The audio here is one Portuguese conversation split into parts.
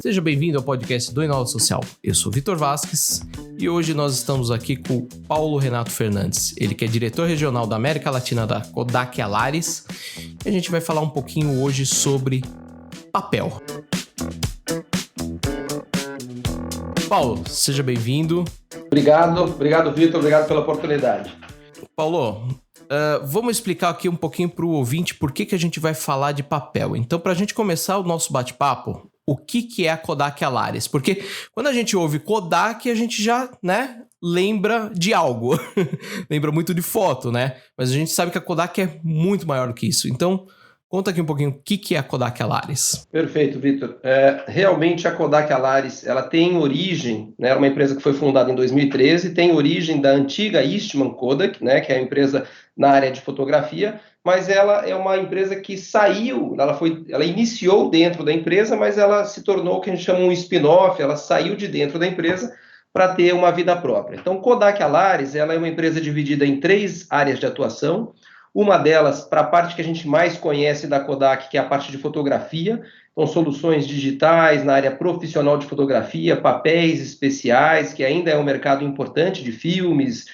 Seja bem-vindo ao podcast do Inova Social. Eu sou Vitor Vasques e hoje nós estamos aqui com o Paulo Renato Fernandes, ele que é diretor regional da América Latina da Kodak Alaris. E a gente vai falar um pouquinho hoje sobre papel. Paulo, seja bem-vindo. Obrigado Vitor, obrigado pela oportunidade. Paulo, vamos explicar aqui um pouquinho para o ouvinte por que a gente vai falar de papel. Então, para a gente começar o nosso bate-papo, o que é a Kodak Alaris? Porque quando a gente ouve Kodak, a gente já, lembra de algo. Lembra muito de foto, né? Mas a gente sabe que a Kodak é muito maior do que isso. Então, conta aqui um pouquinho o que é a Kodak Alaris. Perfeito, Vitor. Realmente a Kodak Alaris, ela tem origem, né, uma empresa que foi fundada em 2013, tem origem da antiga Eastman Kodak, né, que é a empresa na área de fotografia, mas ela é uma empresa que saiu, ela iniciou dentro da empresa, mas ela se tornou o que a gente chama um spin-off, ela saiu de dentro da empresa para ter uma vida própria. Então, Kodak Alaris, ela é uma empresa dividida em 3 áreas de atuação. Uma delas, para a parte que a gente mais conhece da Kodak, que é a parte de fotografia, então soluções digitais na área profissional de fotografia, papéis especiais, que ainda é um mercado importante de filmes,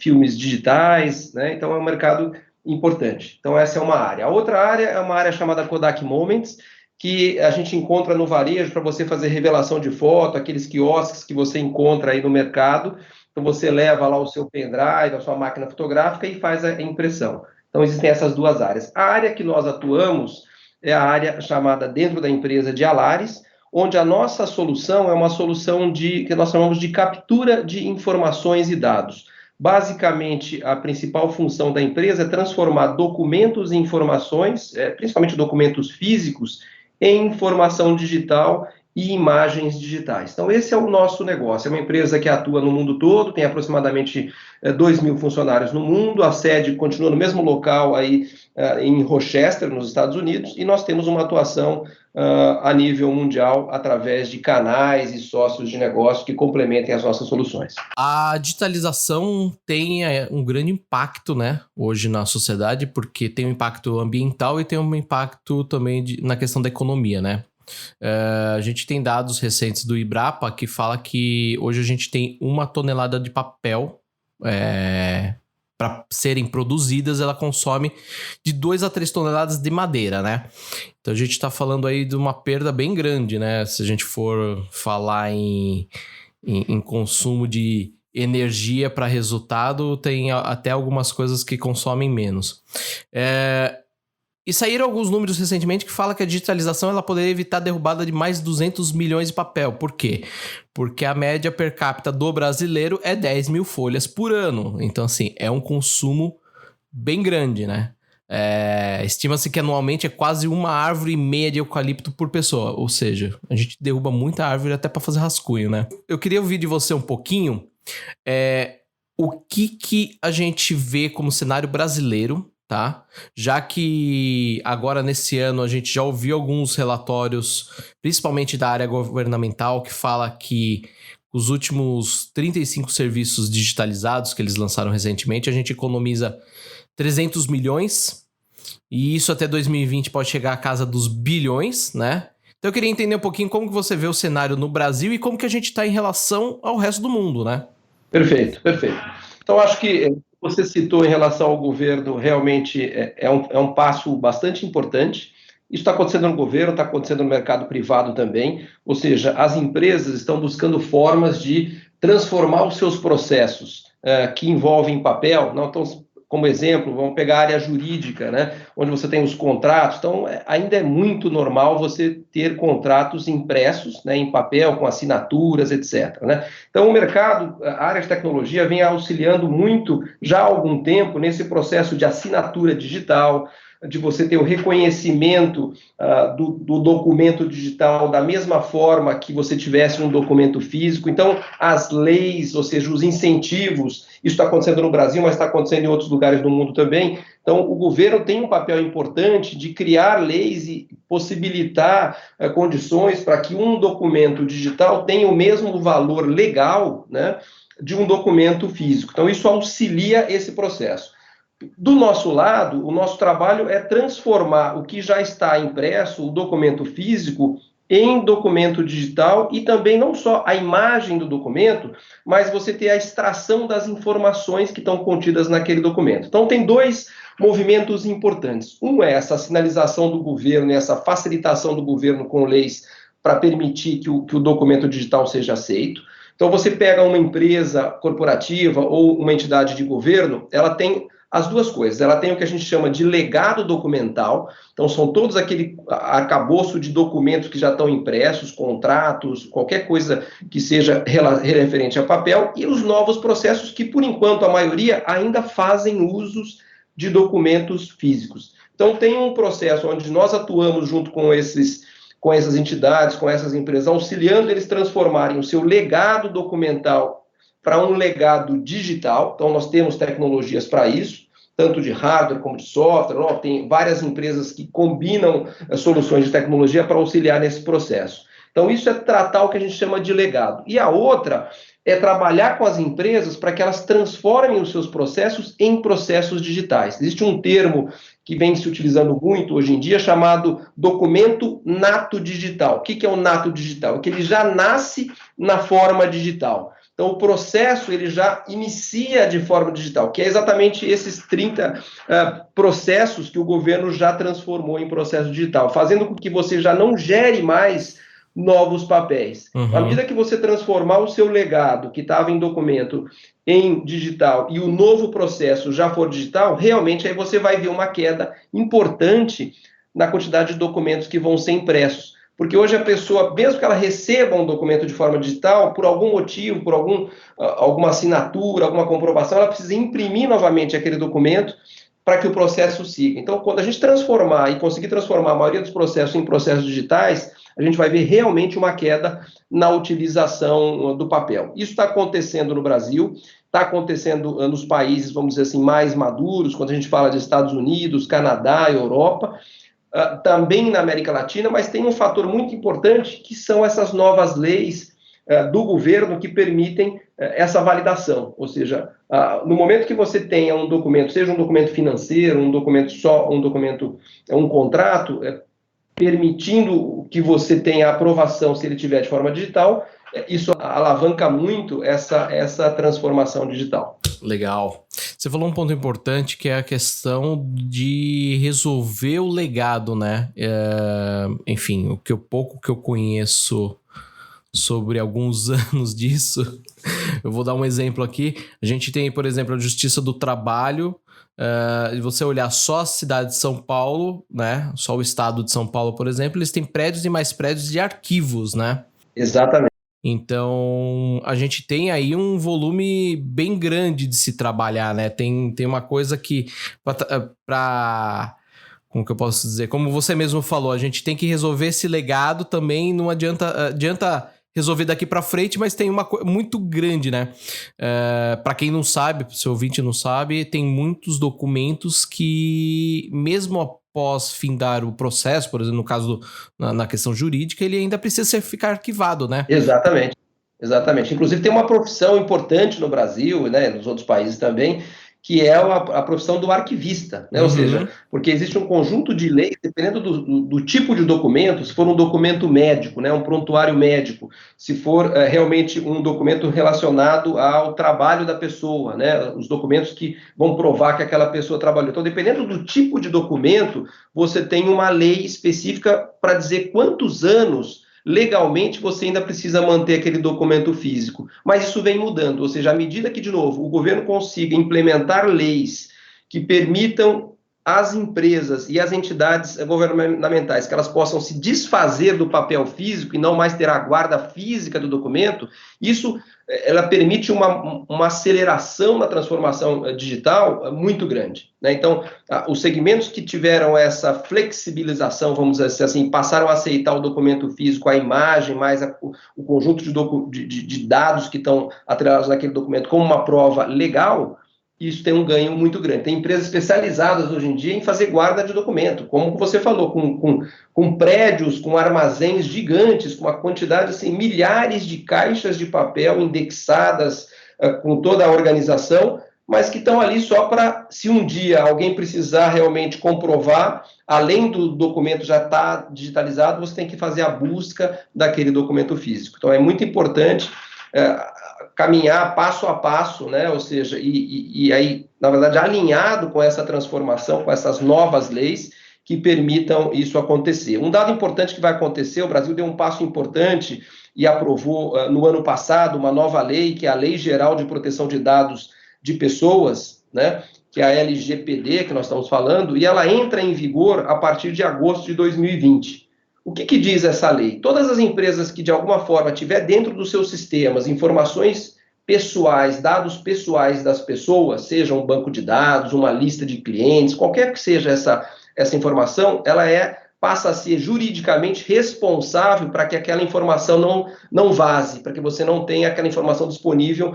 filmes digitais, né? Então é um mercado importante. Então essa é uma área. A outra área é uma área chamada Kodak Moments, que a gente encontra no varejo para você fazer revelação de foto, aqueles quiosques que você encontra aí no mercado. Então, você leva lá o seu pendrive, a sua máquina fotográfica e faz a impressão. Então, existem essas 2 áreas. A área que nós atuamos é a área chamada dentro da empresa de Alaris, onde a nossa solução é uma solução que nós chamamos de captura de informações e dados. Basicamente, a principal função da empresa é transformar documentos e informações, principalmente documentos físicos, em informação digital e imagens digitais. Então, esse é o nosso negócio. É uma empresa que atua no mundo todo, tem aproximadamente 2.000 funcionários no mundo, a sede continua no mesmo local aí em Rochester, nos Estados Unidos, e nós temos uma atuação a nível mundial através de canais e sócios de negócio que complementem as nossas soluções. A digitalização tem um grande impacto, hoje na sociedade, porque tem um impacto ambiental e tem um impacto também na questão da economia, a gente tem dados recentes do Ibrapa que fala que hoje a gente tem 1 tonelada de papel para serem produzidas, ela consome de 2 a 3 toneladas de madeira, Então a gente está falando aí de uma perda bem grande, se a gente for falar em consumo de energia para resultado, tem até algumas coisas que consomem menos. E saíram alguns números recentemente que falam que a digitalização ela poderia evitar a derrubada de mais 200 milhões de papel. Por quê? Porque a média per capita do brasileiro é 10 mil folhas por ano. Então, assim, é um consumo bem grande, Estima-se que anualmente é quase 1,5 árvore de eucalipto por pessoa. Ou seja, a gente derruba muita árvore até para fazer rascunho, Eu queria ouvir de você um pouquinho o que a gente vê como cenário brasileiro, já que agora nesse ano a gente já ouviu alguns relatórios, principalmente da área governamental, que fala que os últimos 35 serviços digitalizados que eles lançaram recentemente, a gente economiza 300 milhões, e isso até 2020 pode chegar à casa dos bilhões, Então eu queria entender um pouquinho como que você vê o cenário no Brasil e como que a gente está em relação ao resto do mundo, Perfeito. Então, acho que você citou em relação ao governo, realmente é um passo bastante importante. Isso está acontecendo no governo, está acontecendo no mercado privado também, ou seja, as empresas estão buscando formas de transformar os seus processos que envolvem papel, não estão. Como exemplo, vamos pegar a área jurídica, onde você tem os contratos. Então, ainda é muito normal você ter contratos impressos, em papel, com assinaturas, etc. Então, o mercado, a área de tecnologia, vem auxiliando muito, já há algum tempo, nesse processo de assinatura digital, de você ter o reconhecimento do documento digital da mesma forma que você tivesse um documento físico. Então, as leis, ou seja, os incentivos, isso está acontecendo no Brasil, mas está acontecendo em outros lugares do mundo também. Então, o governo tem um papel importante de criar leis e possibilitar condições para que um documento digital tenha o mesmo valor legal, de um documento físico. Então, isso auxilia esse processo. Do nosso lado, o nosso trabalho é transformar o que já está impresso, o documento físico, em documento digital e também não só a imagem do documento, mas você ter a extração das informações que estão contidas naquele documento. Então, tem dois movimentos importantes. Um é essa sinalização do governo e essa facilitação do governo com leis para permitir que o documento digital seja aceito. Então, você pega uma empresa corporativa ou uma entidade de governo, ela tem as duas coisas. Ela tem o que a gente chama de legado documental, então são todos aquele arcabouço de documentos que já estão impressos, contratos, qualquer coisa que seja referente a papel, e os novos processos que, por enquanto, a maioria ainda fazem usos de documentos físicos. Então, tem um processo onde nós atuamos junto com essas entidades, com essas empresas, auxiliando eles transformarem o seu legado documental para um legado digital. Então, nós temos tecnologias para isso, tanto de hardware como de software. Tem várias empresas que combinam soluções de tecnologia para auxiliar nesse processo. Então, isso é tratar o que a gente chama de legado. E a outra é trabalhar com as empresas para que elas transformem os seus processos em processos digitais. Existe um termo que vem se utilizando muito hoje em dia, chamado documento nato digital. O que é o nato digital? É que ele já nasce na forma digital. Então, o processo ele já inicia de forma digital, que é exatamente esses 30 processos que o governo já transformou em processo digital, fazendo com que você já não gere mais novos papéis. À medida que você transformar o seu legado, que estava em documento, em digital, e o novo processo já for digital, realmente aí você vai ver uma queda importante na quantidade de documentos que vão ser impressos. Porque hoje a pessoa, mesmo que ela receba um documento de forma digital, por algum motivo, por alguma assinatura, alguma comprovação, ela precisa imprimir novamente aquele documento para que o processo siga. Então, quando a gente transformar e conseguir transformar a maioria dos processos em processos digitais, a gente vai ver realmente uma queda na utilização do papel. Isso está acontecendo no Brasil, está acontecendo nos países, vamos dizer assim, mais maduros, quando a gente fala de Estados Unidos, Canadá, Europa, também na América Latina, mas tem um fator muito importante, que são essas novas leis do governo que permitem essa validação. Ou seja, no momento que você tenha um documento, seja um documento financeiro, um contrato, permitindo que você tenha aprovação se ele tiver de forma digital, isso alavanca muito essa transformação digital. Legal. Você falou um ponto importante, que é a questão de resolver o legado, né? Enfim, o pouco que eu conheço sobre alguns anos disso, eu vou dar um exemplo aqui. A gente tem, por exemplo, a Justiça do Trabalho. E você olhar só a cidade de São Paulo, né? Só o estado de São Paulo, por exemplo, eles têm prédios e mais prédios de arquivos, né? Exatamente. Então, a gente tem aí um volume bem grande de se trabalhar, né? Tem uma coisa que, como que eu posso dizer? Como você mesmo falou, a gente tem que resolver esse legado também, não adianta resolver daqui para frente, mas tem uma coisa muito grande, né? Para quem não sabe, se o ouvinte não sabe, tem muitos documentos que, mesmo após findar o processo, por exemplo, no caso na questão jurídica, ele ainda precisa ficar arquivado, né? Exatamente. Inclusive tem uma profissão importante no Brasil, né, nos outros países também, que é a profissão do arquivista, né? Ou seja, porque existe um conjunto de leis, dependendo do tipo de documento, se for um documento médico, né, um prontuário médico, se for realmente um documento relacionado ao trabalho da pessoa, né, os documentos que vão provar que aquela pessoa trabalhou. Então, dependendo do tipo de documento, você tem uma lei específica para dizer quantos anos legalmente você ainda precisa manter aquele documento físico, mas isso vem mudando, ou seja, à medida que, de novo, o governo consiga implementar leis que permitam às empresas e às entidades governamentais que elas possam se desfazer do papel físico e não mais ter a guarda física do documento, isso ela permite uma aceleração na transformação digital muito grande, né? Então, os segmentos que tiveram essa flexibilização, vamos dizer assim, passaram a aceitar o documento físico, a imagem, mais o conjunto de dados que estão atrelados naquele documento como uma prova legal, isso tem um ganho muito grande. Tem empresas especializadas hoje em dia em fazer guarda de documento, como você falou, com prédios, com armazéns gigantes, com uma quantidade, assim, milhares de caixas de papel indexadas com toda a organização, mas que estão ali só para, se um dia alguém precisar realmente comprovar, além do documento já estar digitalizado, você tem que fazer a busca daquele documento físico. Então, é muito importante caminhar passo a passo, né? Ou seja, e aí, na verdade, alinhado com essa transformação, com essas novas leis que permitam isso acontecer. Um dado importante que vai acontecer, o Brasil deu um passo importante e aprovou no ano passado uma nova lei, que é a Lei Geral de Proteção de Dados de Pessoas, né? Que é a LGPD, que nós estamos falando, e ela entra em vigor a partir de agosto de 2020. O que diz essa lei? Todas as empresas que, de alguma forma, tiver dentro dos seus sistemas informações pessoais, dados pessoais das pessoas, seja um banco de dados, uma lista de clientes, qualquer que seja essa informação, ela passa a ser juridicamente responsável para que aquela informação não vaze, para que você não tenha aquela informação disponível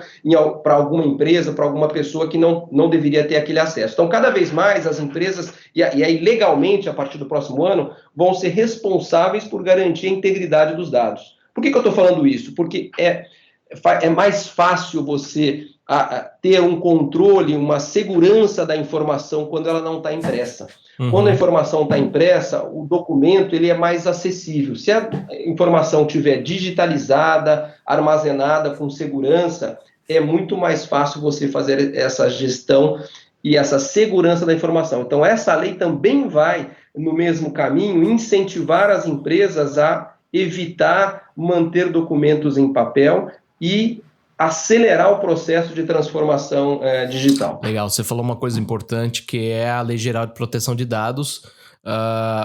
para alguma empresa, para alguma pessoa que não deveria ter aquele acesso. Então, cada vez mais as empresas, e aí legalmente, a partir do próximo ano, vão ser responsáveis por garantir a integridade dos dados. Por que eu estou falando isso? Porque é mais fácil você ter um controle, uma segurança da informação quando ela não está impressa. Quando a informação está impressa, o documento ele é mais acessível. Se a informação estiver digitalizada, armazenada com segurança, é muito mais fácil você fazer essa gestão e essa segurança da informação. Então, essa lei também vai, no mesmo caminho, incentivar as empresas a evitar manter documentos em papel e acelerar o processo de transformação digital. Legal, você falou uma coisa importante, que é a Lei Geral de Proteção de Dados.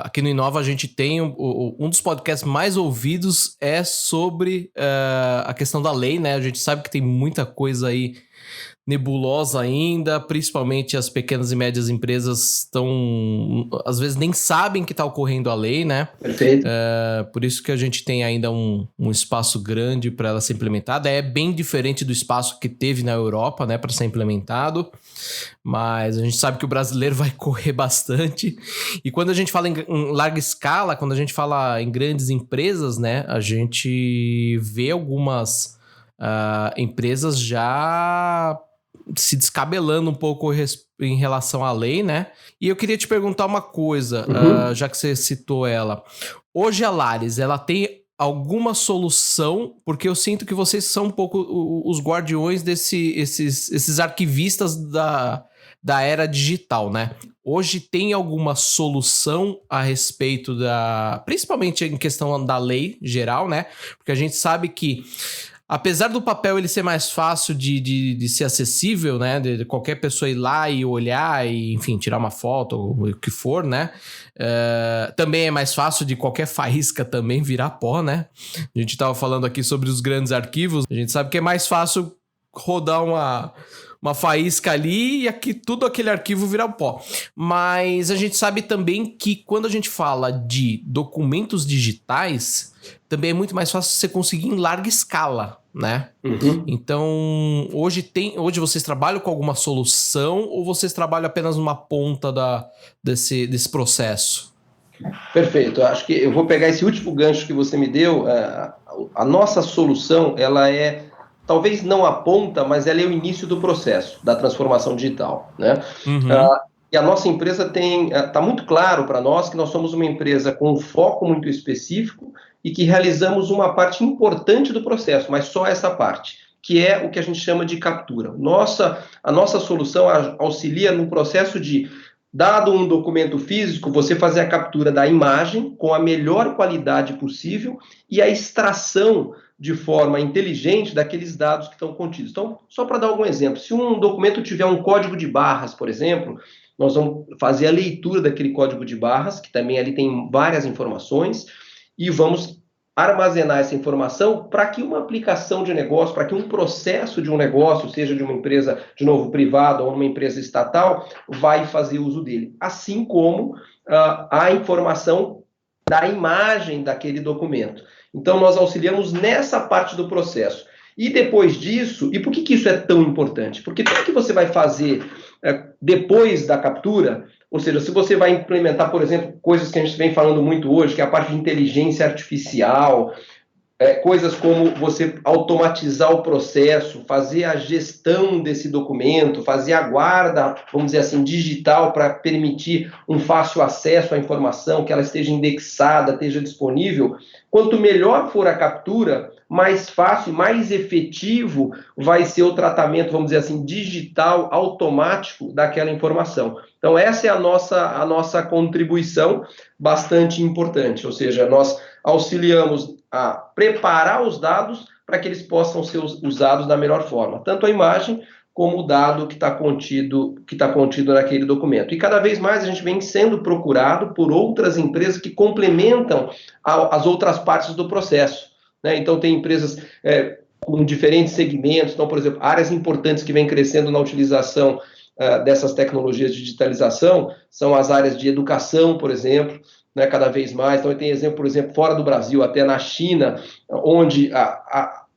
Aqui no Inova a gente tem um dos podcasts mais ouvidos é sobre a questão da lei, né? A gente sabe que tem muita coisa aí nebulosa ainda, principalmente as pequenas e médias empresas às vezes nem sabem que está ocorrendo a lei, né? Perfeito. Por isso que a gente tem ainda um espaço grande para ela ser implementada. É bem diferente do espaço que teve na Europa, né, para ser implementado, mas a gente sabe que o brasileiro vai correr bastante. E quando a gente fala em larga escala, quando a gente fala em grandes empresas, né, a gente vê algumas empresas já se descabelando um pouco em relação à lei, né? E eu queria te perguntar uma coisa, já que você citou ela. Hoje a Lares, ela tem alguma solução? Porque eu sinto que vocês são um pouco os guardiões esses arquivistas da era digital, né? Hoje tem alguma solução a respeito principalmente em questão da lei geral, né? Porque a gente sabe que apesar do papel ele ser mais fácil de ser acessível, né? De qualquer pessoa ir lá e olhar e, enfim, tirar uma foto ou o que for, né? Também é mais fácil de qualquer faísca também virar pó, né? A gente estava falando aqui sobre os grandes arquivos. A gente sabe que é mais fácil rodar uma faísca ali e tudo aquele arquivo virar pó. Mas a gente sabe também que quando a gente fala de documentos digitais, também é muito mais fácil você conseguir em larga escala, né? Então, hoje vocês trabalham com alguma solução ou vocês trabalham apenas numa ponta desse processo? Perfeito. Acho que eu vou pegar esse último gancho que você me deu. A nossa solução, ela talvez não a ponta, mas ela é o início do processo da transformação digital, né? E a nossa empresa está muito claro para nós que nós somos uma empresa com um foco muito específico e que realizamos uma parte importante do processo, mas só essa parte, que é o que a gente chama de captura. A nossa solução auxilia no processo de, dado um documento físico, você fazer a captura da imagem com a melhor qualidade possível e a extração de forma inteligente daqueles dados que estão contidos. Então, só para dar algum exemplo, se um documento tiver um código de barras, por exemplo, nós vamos fazer a leitura daquele código de barras, que também ali tem várias informações, e vamos armazenar essa informação para que uma aplicação de negócio, para que um processo de um negócio, seja de uma empresa, de novo, privada ou uma empresa estatal, vai fazer uso dele. Assim como a informação da imagem daquele documento. Então, nós auxiliamos nessa parte do processo. E depois disso, e por que isso é tão importante? Porque tudo que você vai fazer depois da captura, ou seja, se você vai implementar, por exemplo, coisas que a gente vem falando muito hoje, que é a parte de inteligência artificial, coisas como você automatizar o processo, fazer a gestão desse documento, fazer a guarda, vamos dizer assim, digital, para permitir um fácil acesso à informação, que ela esteja indexada, esteja disponível. Quanto melhor for a captura, mais fácil, mais efetivo vai ser o tratamento, vamos dizer assim, digital, automático daquela informação. Então, essa é a nossa contribuição bastante importante, ou seja, nós auxiliamos a preparar os dados para que eles possam ser usados da melhor forma, tanto a imagem como o dado que está contido naquele documento. E cada vez mais a gente vem sendo procurado por outras empresas que complementam as outras partes do processo, né? Então tem empresas com diferentes segmentos, então, por exemplo, áreas importantes que vêm crescendo na utilização dessas tecnologias de digitalização são as áreas de educação, por exemplo, né, cada vez mais. Então, tem exemplo, por exemplo, fora do Brasil, até na China, onde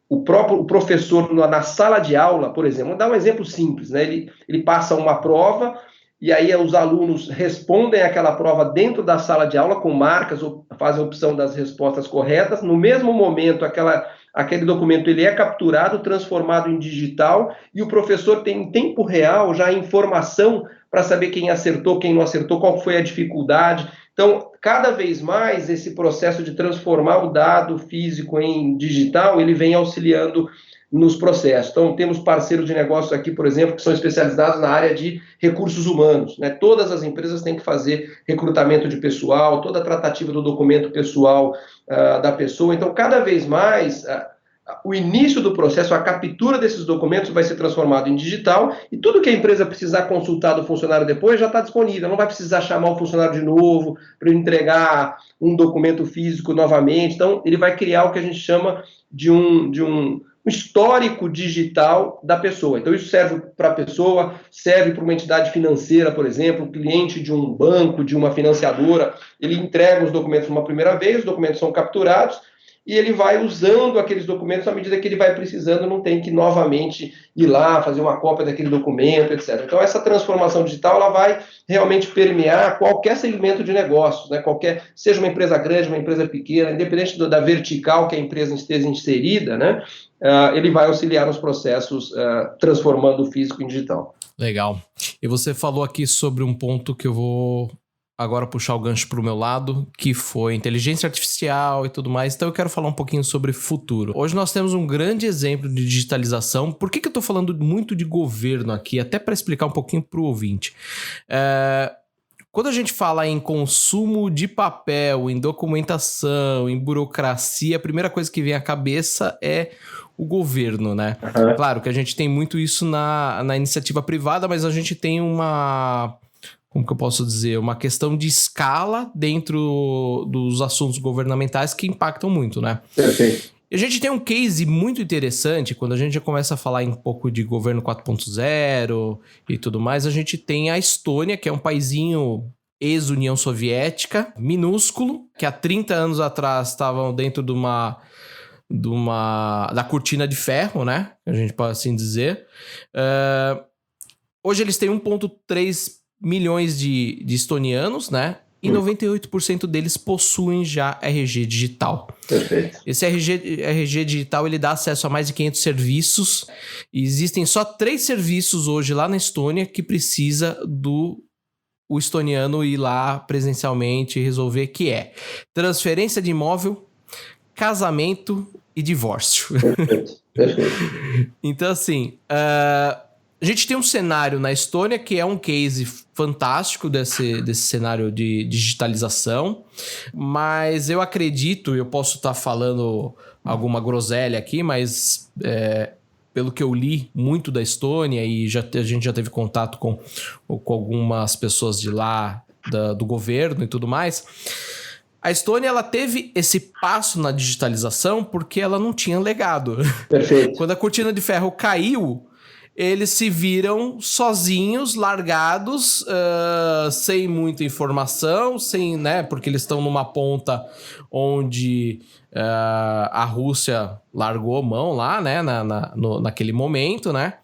o próprio professor, na sala de aula, por exemplo, vou dar um exemplo simples, né, ele passa uma prova e aí os alunos respondem aquela prova dentro da sala de aula com marcas, ou fazem a opção das respostas corretas. No mesmo momento, aquele documento ele é capturado, transformado em digital, e o professor tem em tempo real já a informação para saber quem acertou, quem não acertou, qual foi a dificuldade. Então, cada vez mais, esse processo de transformar o dado físico em digital, ele vem auxiliando nos processos. Então, temos parceiros de negócios aqui, por exemplo, que são especializados na área de recursos humanos, né? Todas as empresas têm que fazer recrutamento de pessoal, toda a tratativa do documento pessoal da pessoa. Então, cada vez mais, o início do processo, a captura desses documentos vai ser transformado em digital, e tudo que a empresa precisar consultar do funcionário depois já está disponível. Não vai precisar chamar o funcionário de novo para entregar um documento físico novamente. Então, ele vai criar o que a gente chama de um histórico digital da pessoa. Então, isso serve para a pessoa, serve para uma entidade financeira, por exemplo, cliente de um banco, de uma financiadora. Ele entrega os documentos uma primeira vez, os documentos são capturados, e ele vai usando aqueles documentos à medida que ele vai precisando, não tem que novamente ir lá, fazer uma cópia daquele documento, etc. Então, essa transformação digital, ela vai realmente permear qualquer segmento de negócios, né? Seja uma empresa grande, uma empresa pequena, independente da vertical que a empresa esteja inserida, né? Ele vai auxiliar nos processos, transformando o físico em digital. Legal. E você falou aqui sobre um ponto que eu vou agora puxar o gancho para o meu lado, que foi inteligência artificial e tudo mais. Então eu quero falar um pouquinho sobre futuro. Hoje nós temos um grande exemplo de digitalização. Por que eu estou falando muito de governo aqui? Até para explicar um pouquinho para o ouvinte. Quando a gente fala em consumo de papel, em documentação, em burocracia, a primeira coisa que vem à cabeça é o governo, né? Uhum. Claro que a gente tem muito isso na iniciativa privada, mas a gente tem como que eu posso dizer, uma questão de escala dentro dos assuntos governamentais que impactam muito, né? Perfeito. E a gente tem um case muito interessante, quando a gente já começa a falar um pouco de governo 4.0 e tudo mais, a gente tem a Estônia, que é um paizinho ex-União Soviética, minúsculo, que há 30 anos atrás estavam dentro da cortina de ferro, né? A gente pode assim dizer. Hoje eles têm 1,3 milhões de estonianos, né? E 98% deles possuem já RG digital. Perfeito. Esse RG digital, ele dá acesso a mais de 500 serviços. E existem só 3 serviços hoje lá na Estônia que precisa o estoniano ir lá presencialmente e resolver, que é transferência de imóvel, casamento e divórcio. Perfeito. Então, assim, a gente tem um cenário na Estônia que é um case fantástico desse cenário de digitalização, mas eu acredito, eu posso estar falando alguma groselha aqui, mas pelo que eu li muito da Estônia e a gente já teve contato com algumas pessoas de lá, do governo e tudo mais, a Estônia ela teve esse passo na digitalização porque ela não tinha legado. Perfeito. Quando a cortina de ferro caiu, eles se viram sozinhos, largados, sem muita informação, né, porque eles estão numa ponta onde a Rússia largou mão lá, né, naquele momento, né?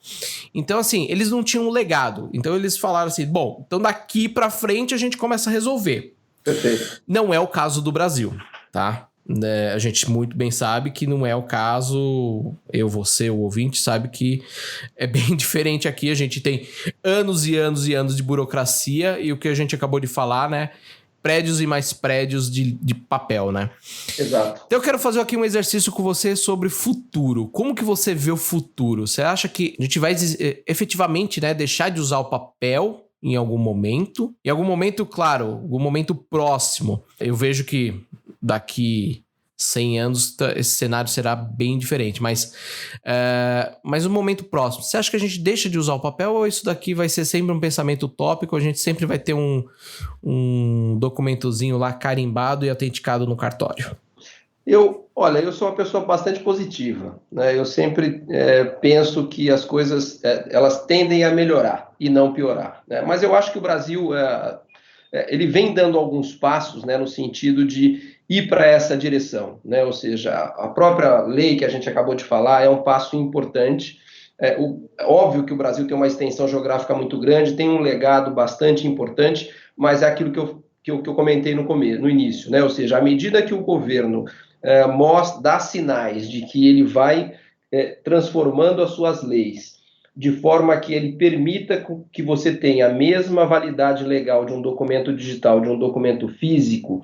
Então, assim, eles não tinham um legado. Então, eles falaram assim, bom, então daqui para frente a gente começa a resolver. Perfeito. Não é o caso do Brasil, tá? né, a gente muito bem sabe que não é o caso. Você, o ouvinte, sabe que é bem diferente aqui. A gente tem anos e anos e anos de burocracia e o que a gente acabou de falar, né? Prédios e mais prédios de papel, né? Exato. Então eu quero fazer aqui um exercício com você sobre futuro. Como que você vê o futuro? Você acha que a gente vai efetivamente, né, deixar de usar o papel em algum momento? Em algum momento, claro, algum momento próximo. Eu vejo que daqui 100 anos esse cenário será bem diferente, mas no momento próximo, você acha que a gente deixa de usar o papel ou isso daqui vai ser sempre um pensamento utópico, a gente sempre vai ter um documentozinho lá carimbado e autenticado no cartório? Olha, eu sou uma pessoa bastante positiva, né? Eu sempre penso que as coisas elas tendem a melhorar e não piorar, né? Mas eu acho que o Brasil ele vem dando alguns passos, né, no sentido de ir para essa direção, né? Ou seja, a própria lei que a gente acabou de falar é um passo importante. Óbvio que o Brasil tem uma extensão geográfica muito grande, tem um legado bastante importante, mas é aquilo que eu comentei no início, né? Ou seja, à medida que o governo dá sinais de que ele vai transformando as suas leis de forma que ele permita que você tenha a mesma validade legal de um documento digital, de um documento físico,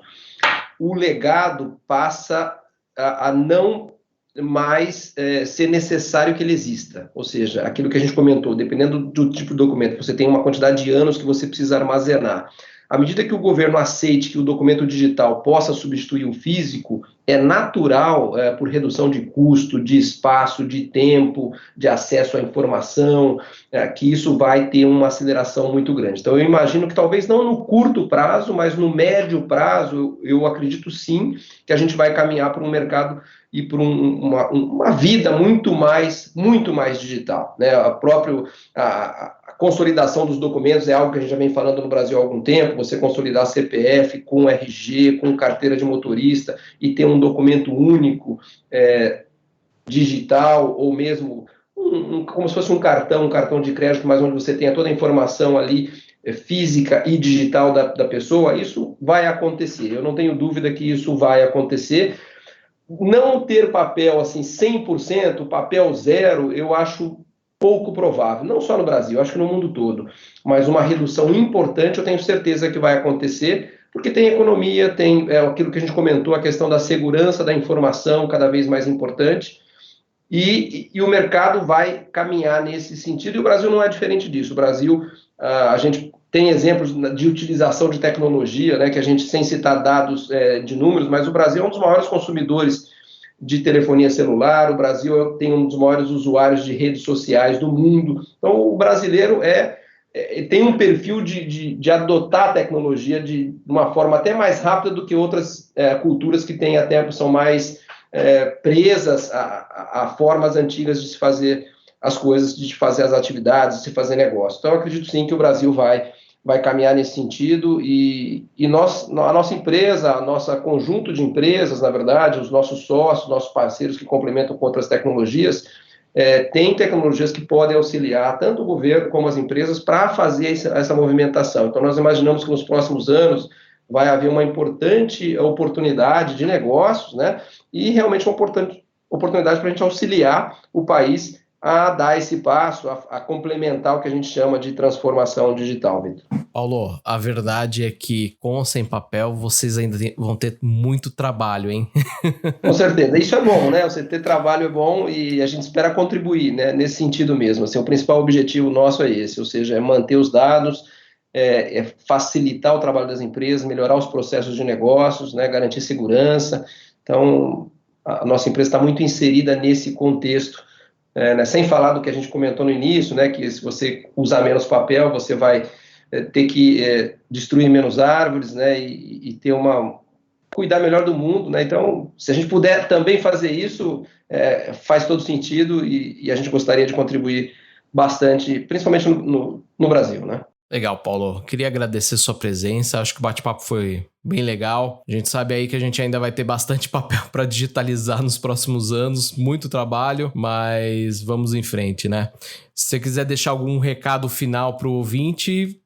o legado passa a não mais ser necessário que ele exista. Ou seja, aquilo que a gente comentou, dependendo do tipo de documento, você tem uma quantidade de anos que você precisa armazenar. À medida que o governo aceite que o documento digital possa substituir o físico, é natural, por redução de custo, de espaço, de tempo, de acesso à informação, que isso vai ter uma aceleração muito grande. Então, eu imagino que talvez não no curto prazo, mas no médio prazo, eu acredito sim que a gente vai caminhar para um mercado e para uma vida muito mais digital, né? A consolidação dos documentos é algo que a gente já vem falando no Brasil há algum tempo, você consolidar CPF com RG, com carteira de motorista e ter um documento único, digital, ou mesmo como se fosse um cartão de crédito, mas onde você tenha toda a informação ali, física e digital da pessoa, isso vai acontecer. Eu não tenho dúvida que isso vai acontecer. Não ter papel assim 100%, papel zero, eu acho pouco provável, não só no Brasil, acho que no mundo todo, mas uma redução importante eu tenho certeza que vai acontecer, porque tem economia, tem aquilo que a gente comentou, a questão da segurança da informação cada vez mais importante, e o mercado vai caminhar nesse sentido, e o Brasil não é diferente disso. O Brasil, a gente tem exemplos de utilização de tecnologia, né, que a gente, sem citar dados de números, mas o Brasil é um dos maiores consumidores de telefonia celular, o Brasil tem um dos maiores usuários de redes sociais do mundo. Então, o brasileiro tem um perfil de adotar a tecnologia de uma forma até mais rápida do que outras culturas que são mais presas a formas antigas de se fazer as coisas, de se fazer as atividades, de se fazer negócio. Então, eu acredito sim que o Brasil vai caminhar nesse sentido e a nossa empresa, nosso conjunto de empresas, na verdade, os nossos sócios, nossos parceiros que complementam com outras tecnologias, tem tecnologias que podem auxiliar tanto o governo como as empresas para fazer essa movimentação. Então, nós imaginamos que nos próximos anos vai haver uma importante oportunidade de negócios, né? E realmente uma oportunidade para a gente auxiliar o país a dar esse passo, a complementar o que a gente chama de transformação digital, Vitor. Paulo, a verdade é que com ou sem papel, vocês ainda vão ter muito trabalho, hein? Com certeza. Isso é bom, né? Você ter trabalho é bom e a gente espera contribuir, né? Nesse sentido mesmo. Assim, o principal objetivo nosso é esse, ou seja, é manter os dados, facilitar o trabalho das empresas, melhorar os processos de negócios, né? Garantir segurança. Então, a nossa empresa está muito inserida nesse contexto, né? Sem falar do que a gente comentou no início, né? Que se você usar menos papel, você vai ter que destruir menos árvores, né? E ter cuidar melhor do mundo, né? Então, se a gente puder também fazer isso, faz todo sentido e a gente gostaria de contribuir bastante, principalmente no Brasil, né? Legal, Paulo. Queria agradecer sua presença. Acho que o bate-papo foi bem legal. A gente sabe aí que a gente ainda vai ter bastante papel para digitalizar nos próximos anos. Muito trabalho, mas vamos em frente, né? Se você quiser deixar algum recado final para o ouvinte,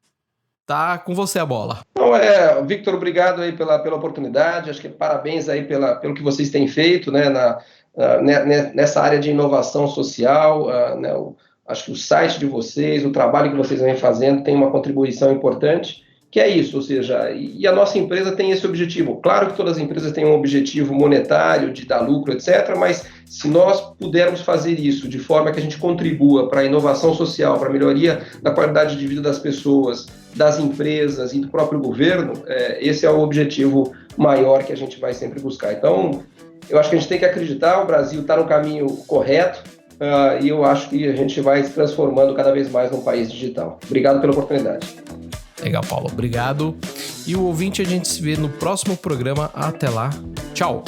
Tá com você a bola. Então, Victor, obrigado aí pela oportunidade, acho que parabéns aí pelo que vocês têm feito, né, nessa área de inovação social, né, acho que o site de vocês, o trabalho que vocês vêm fazendo tem uma contribuição importante, que é isso, ou seja, e a nossa empresa tem esse objetivo. Claro que todas as empresas têm um objetivo monetário, de dar lucro, etc., mas se nós pudermos fazer isso de forma que a gente contribua para a inovação social, para a melhoria da qualidade de vida das pessoas, das empresas e do próprio governo, esse é o objetivo maior que a gente vai sempre buscar. Então, eu acho que a gente tem que acreditar, o Brasil está no caminho correto, e eu acho que a gente vai se transformando cada vez mais num país digital. Obrigado pela oportunidade. Legal, Paulo. Obrigado. E o ouvinte, a gente se vê no próximo programa. Até lá. Tchau.